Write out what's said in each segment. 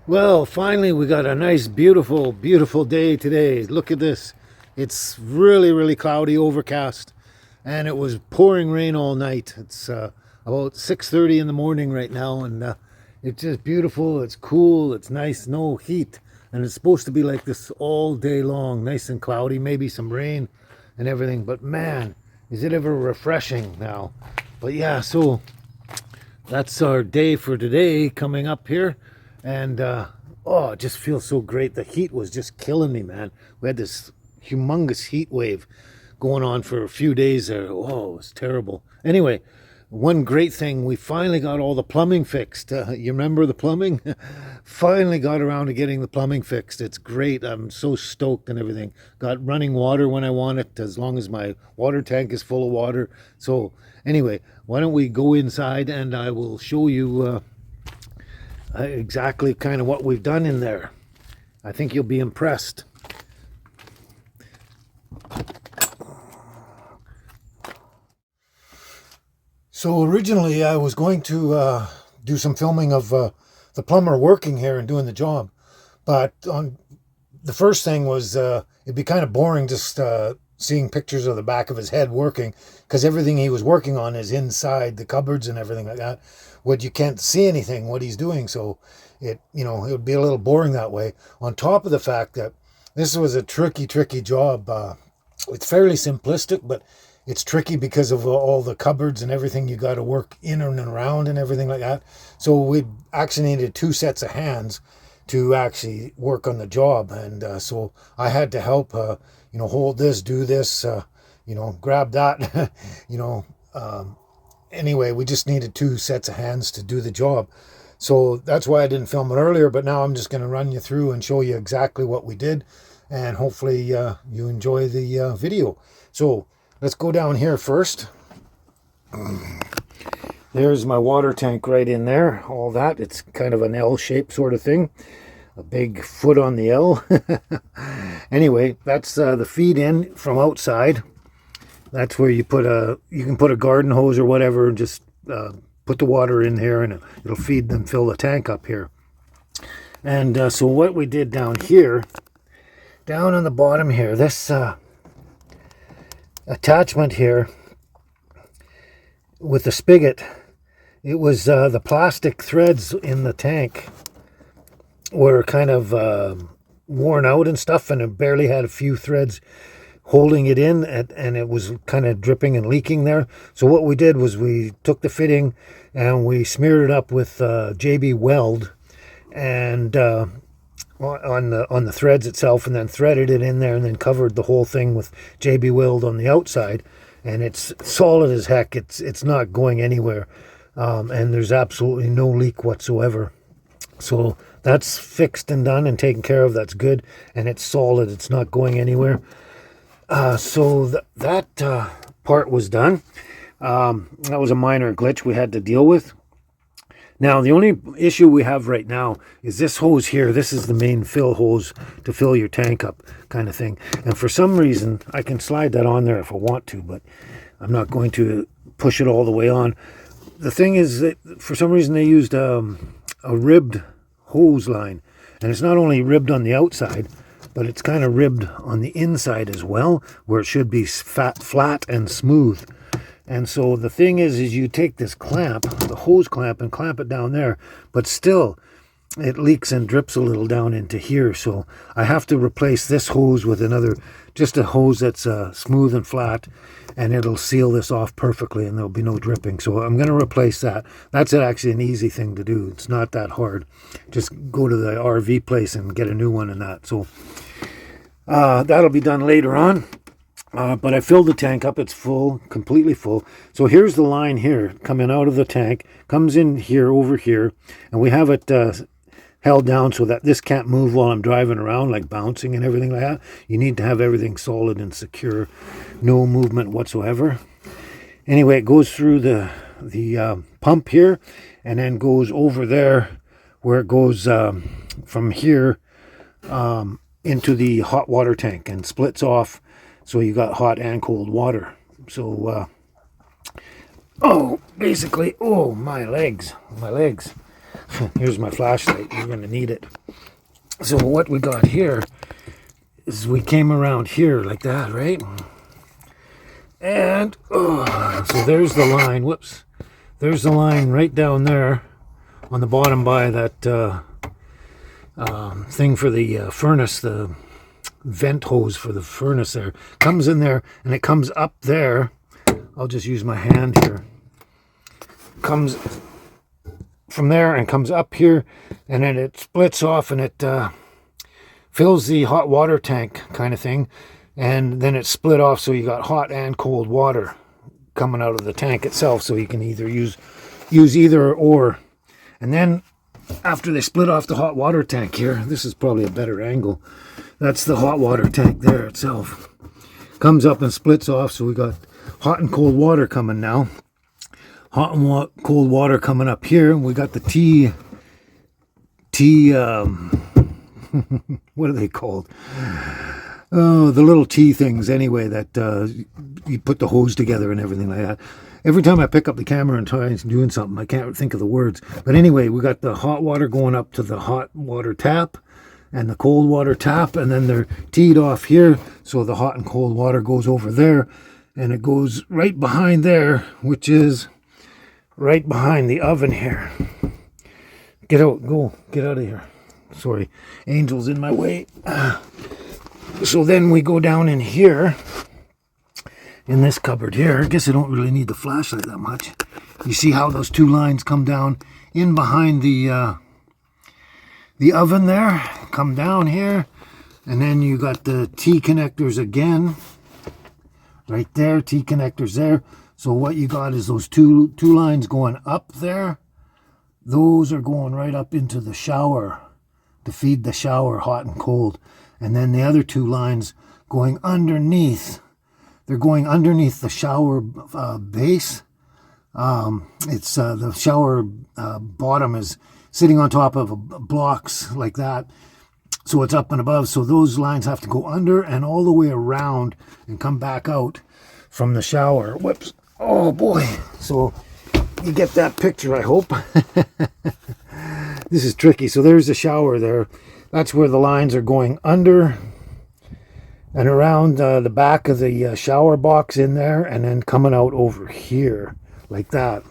Well, finally, we got a nice, beautiful, beautiful day today. Look at this. It's really, really cloudy, overcast, and it was pouring rain all night. It's about 6:30 in the morning right now, and it's just beautiful. It's cool. It's nice. No heat, and it's supposed to be like this all day long, nice and cloudy. Maybe some rain and everything. But man, is it ever refreshing now? But yeah, so that's our day for today coming up here. And oh, it just feels so great. The heat was just killing me, man. We had this humongous heat wave going on for a few days there. Oh, it was terrible. Anyway, one great thing, we finally got all the plumbing fixed. You remember the plumbing? Finally got around to getting the plumbing fixed. It's great. I'm so stoked and everything. Got running water when I want it, as long as my water tank is full of water. So anyway, why don't we go inside and I will show you exactly kind of what we've done in there. I think you'll be impressed. So originally I was going to do some filming of the plumber working here and doing the job. But on the first thing was it'd be kind of boring just seeing pictures of the back of his head working, because everything he was working on is inside the cupboards and everything like that. What you can't see anything what he's doing, so it would be a little boring that way. On top of the fact that this was a tricky job. It's fairly simplistic, but it's tricky because of all the cupboards and everything you got to work in and around and everything like that. So we actually needed two sets of hands to actually work on the job, and so I had to help hold this, do this, grab that. Anyway, we just needed two sets of hands to do the job. So that's why I didn't film it earlier, but now I'm just going to run you through and show you exactly what we did, and hopefully you enjoy the video. So let's go down here first. There's my water tank right in there, all that. It's kind of an L-shaped sort of thing. A big foot on the L. Anyway, that's the feed in from outside. That's where you can put a garden hose or whatever and just put the water in here, and it'll feed and fill the tank up here. And so what we did down here, down on the bottom here, this attachment here with the spigot, it was the plastic threads in the tank were kind of worn out and stuff, and it barely had a few threads holding it in, and it was kind of dripping and leaking there. So what we did was we took the fitting and we smeared it up with JB Weld and on the threads itself, and then threaded it in there, and then covered the whole thing with JB Weld on the outside. And it's solid as heck. It's not going anywhere, and there's absolutely no leak whatsoever. So that's fixed and done and taken care of. That's good, and it's solid. It's not going anywhere. So that part was done. That was a minor glitch we had to deal with. Now, the only issue we have right now is this hose here. This is the main fill hose to fill your tank up, kind of thing. And for some reason, I can slide that on there if I want to, but I'm not going to push it all the way on. The thing is that for some reason they used a ribbed hose line. And it's not only ribbed on the outside, but it's kind of ribbed on the inside as well, where it should be flat and smooth. And so the thing is you take this clamp, the hose clamp, and clamp it down there, but still it leaks and drips a little down into here. So I have to replace this hose with just a hose that's smooth and flat, and it'll seal this off perfectly, and there'll be no dripping. So I'm going to replace that. That's actually an easy thing to do. It's not that hard. Just go to the RV place and get a new one and that. So that'll be done later on. But I filled the tank up. It's full, completely full. So here's the line here coming out of the tank, comes in here, over here, and we have it held down so that this can't move while I'm driving around, like bouncing and everything like that. You need to have everything solid and secure, no movement whatsoever. Anyway, it goes through the pump here, and then goes over there, where it goes from here into the hot water tank and splits off. So you got hot and cold water. So, basically, my legs. Here's my flashlight. You're going to need it. So what we got here is we came around here like that, right? And so there's the line. Whoops. There's the line right down there on the bottom by that thing for the furnace, the vent hose for the furnace there. Comes in there and it comes up there. I'll just use my hand here. Comes from there and comes up here, and then it splits off and it fills the hot water tank kind of thing, and then it's split off, so you got hot and cold water coming out of the tank itself, so you can either use either or. And then after they split off the hot water tank here, this is probably a better angle, that's the hot water tank there itself, comes up and splits off, so we got hot and cold water coming now. Hot and cold water coming up here. We got the tea what are they called? Oh, the little tea things anyway, that you put the hose together and everything like that. Every time I pick up the camera and try doing something, I can't think of the words. But anyway, we got the hot water going up to the hot water tap and the cold water tap, and then they're teed off here, so the hot and cold water goes over there, and it goes right behind there, which is right behind the oven here. Get out, go, get out of here. Sorry, Angel's in my way. So then we go down in here, in this cupboard here. I guess I don't really need the flashlight that much. You see how those two lines come down in behind the oven there, come down here, and then you got the T connectors again, right there, T connectors there. So what you got is those two lines going up there. Those are going right up into the shower to feed the shower hot and cold. And then the other two lines going underneath. They're going underneath the shower base. It's the shower bottom is sitting on top of blocks like that. So it's up and above. So those lines have to go under and all the way around and come back out from the shower. Whoops. Oh boy. So you get that picture, I hope. This is tricky. So there's the shower there. That's where the lines are going under and around the back of the shower box in there, and then coming out over here like that.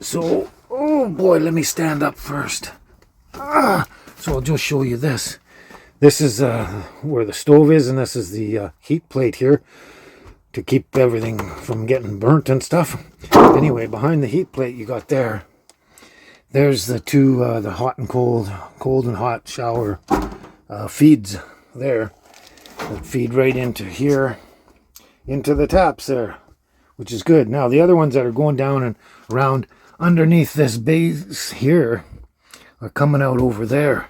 So, oh boy, let me stand up first. So I'll just show you this. This is where the stove is, and this is the heat plate here to keep everything from getting burnt and stuff. Anyway, behind the heat plate you got there's the two, the hot and cold and hot shower feeds there that feed right into here, into the taps there, which is good. Now the other ones that are going down and around underneath this base here are coming out over there.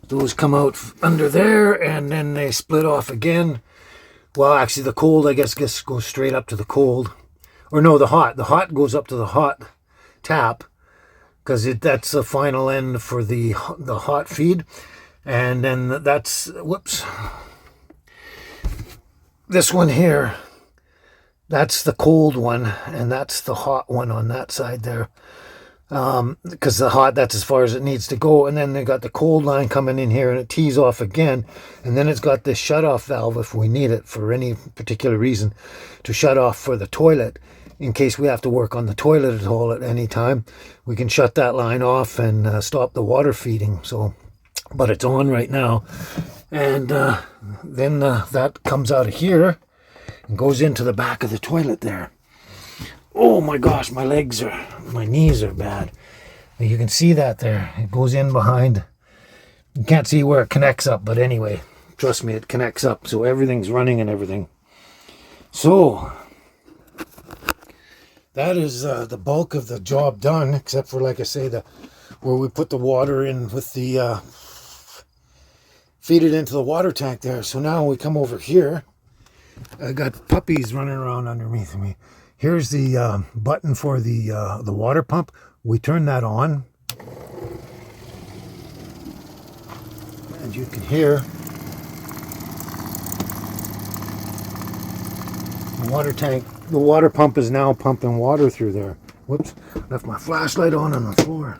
Those come out under there, and then they split off again. Well, actually the cold, I guess goes straight up to the cold. Or no, the hot goes up to the hot tap, because that's the final end for the hot feed. And then that's, whoops, this one here, that's the cold one, and that's the hot one on that side there. Because the hot, that's as far as it needs to go. And then they got the cold line coming in here, and it tees off again. And then it's got this shut-off valve if we need it for any particular reason, to shut off for the toilet. In case we have to work on the toilet at all at any time, we can shut that line off and stop the water feeding. So, but it's on right now. And then that comes out of here and goes into the back of the toilet there. Oh my gosh, my knees are bad. You can see that there. It goes in behind. You can't see where it connects up, but anyway, trust me, it connects up. So everything's running and everything. So that is the bulk of the job done, except for, like I say, where we put the water in with the feed it into the water tank there. So now we come over here. I got puppies running around underneath me. Here's the button for the water pump. We turn that on, and you can hear the water tank. The water pump is now pumping water through there. Whoops, left my flashlight on the floor.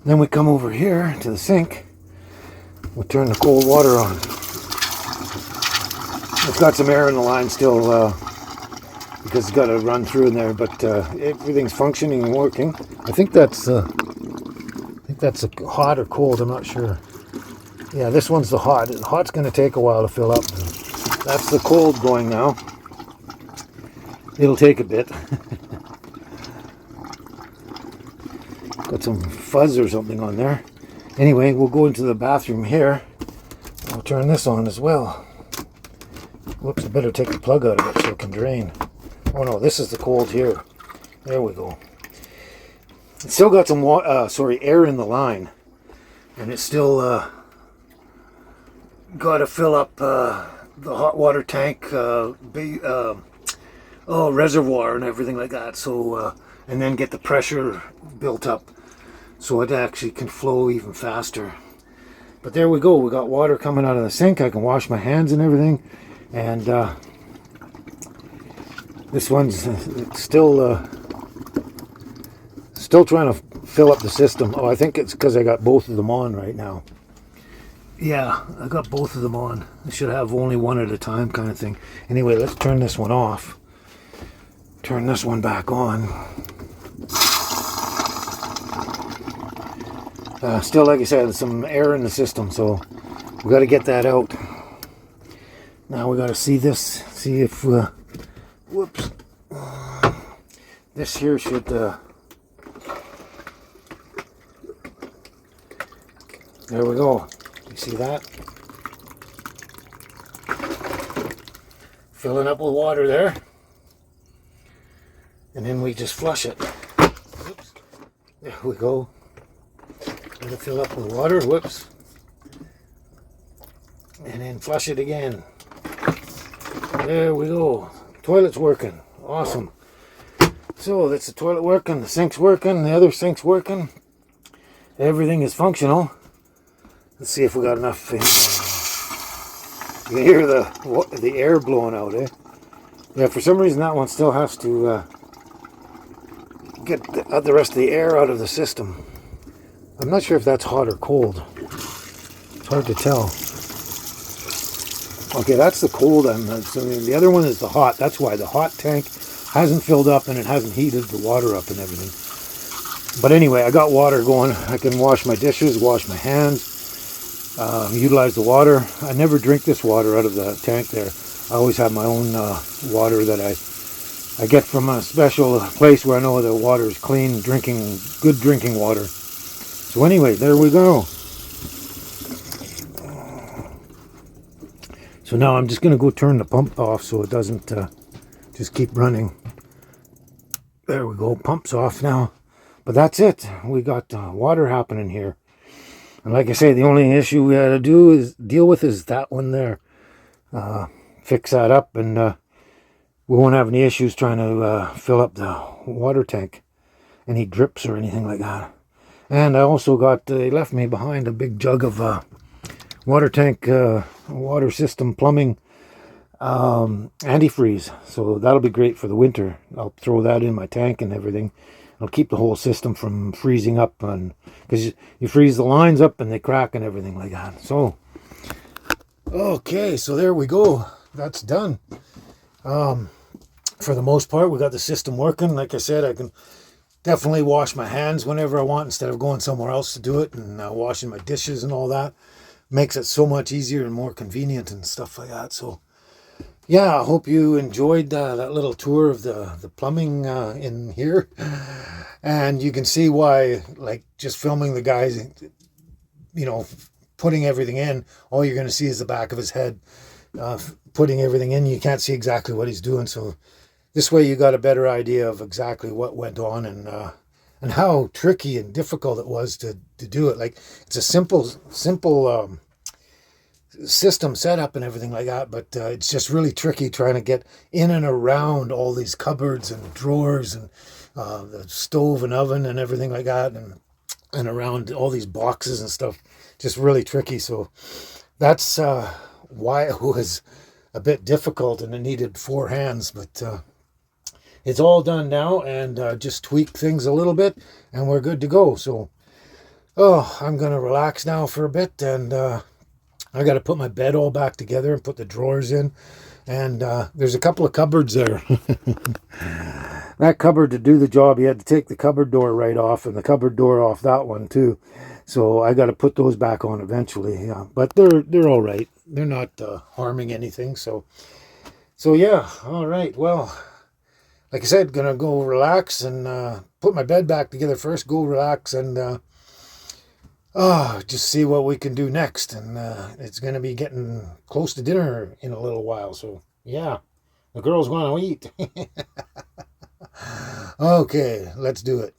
Then we come over here to the sink. We'll turn the cold water on. It's got some air in the line still because it's got to run through in there, but everything's functioning and working. I think that's hot or cold. I'm not sure. Yeah, this one's the hot. The hot's going to take a while to fill up. That's the cold going now. It'll take a bit. Got some fuzz or something on there. Anyway, we'll go into the bathroom here. I'll turn this on as well. Whoops, I better take the plug out of it so it can drain. Oh no, this is the cold here. There we go. It's still got some air in the line. And it's still got to fill up the hot water tank reservoir and everything like that. So and then get the pressure built up so it actually can flow even faster. But there we go. We got water coming out of the sink. I can wash my hands and everything. And this one's still trying to fill up the system. Oh, I think it's because I got both of them on right now. Yeah, I got both of them on. I should have only one at a time kind of thing. Anyway, let's turn this one off. Turn this one back on. Still, like I said, there's some air in the system, so we got to get that out. Now we got to see this, see if, whoops, this here should, there we go. You see that? Filling up with water there. And then we just flush it. Oops. There we go. Let it fill up with water. Whoops. And then flush it again. There we go. Toilet's working. Awesome. So that's the toilet working, the sink's working, the other sink's working. Everything is functional. Let's see if we got enough. You can hear the air blowing out, eh? Yeah, for some reason that one still has to get the rest of the air out of the system. I'm not sure if that's hot or cold. It's hard to tell. Okay, that's the cold. So the other one is the hot. That's why the hot tank hasn't filled up and it hasn't heated the water up and everything. But anyway, I got water going. I can wash my dishes, wash my hands, utilize the water. I never drink this water out of the tank there. I always have my own water that I get from a special place where I know the water is clean, good drinking water. So anyway, there we go. So now I'm just going to go turn the pump off so it doesn't just keep running. There we go, pump's off now. But that's it. We got water happening here. And like I say, the only issue we had to deal with is that one there. Fix that up and we won't have any issues trying to fill up the water tank. Any drips or anything like that. And I also got, they left me behind a big jug of water tank, water system plumbing antifreeze. So that'll be great for the winter. I'll throw that in my tank and everything. It'll keep the whole system from freezing up, and because you freeze the lines up and they crack and everything like that. So, okay, so there we go. That's done. For the most part, we got the system working. Like I said, I can definitely wash my hands whenever I want instead of going somewhere else to do it and washing my dishes and all that. Makes it so much easier and more convenient and stuff like that. So, yeah, I hope you enjoyed that little tour of the plumbing in here. And you can see why, like, just filming the guys, you know, putting everything in, all you're going to see is the back of his head. Putting everything in, you can't see exactly what he's doing. So this way you got a better idea of exactly what went on and how tricky and difficult it was to do it. Like, it's a simple system setup and everything like that, but it's just really tricky trying to get in and around all these cupboards and drawers and the stove and oven and everything like that, and around all these boxes and stuff. Just really tricky. So that's why it was a bit difficult and it needed 4 hands, but it's all done now, and just tweak things a little bit, and we're good to go. So, oh, I'm going to relax now for a bit, and I got to put my bed all back together and put the drawers in. And there's a couple of cupboards there. That cupboard, to do the job, you had to take the cupboard door right off and the cupboard door off that one too. So I got to put those back on eventually. Yeah, but they're all right. They're not harming anything. So yeah, all right. Well, like I said, gonna go relax and put my bed back together first. Go relax and just see what we can do next. And it's gonna be getting close to dinner in a little while. So yeah, the girls want to eat. Okay, let's do it.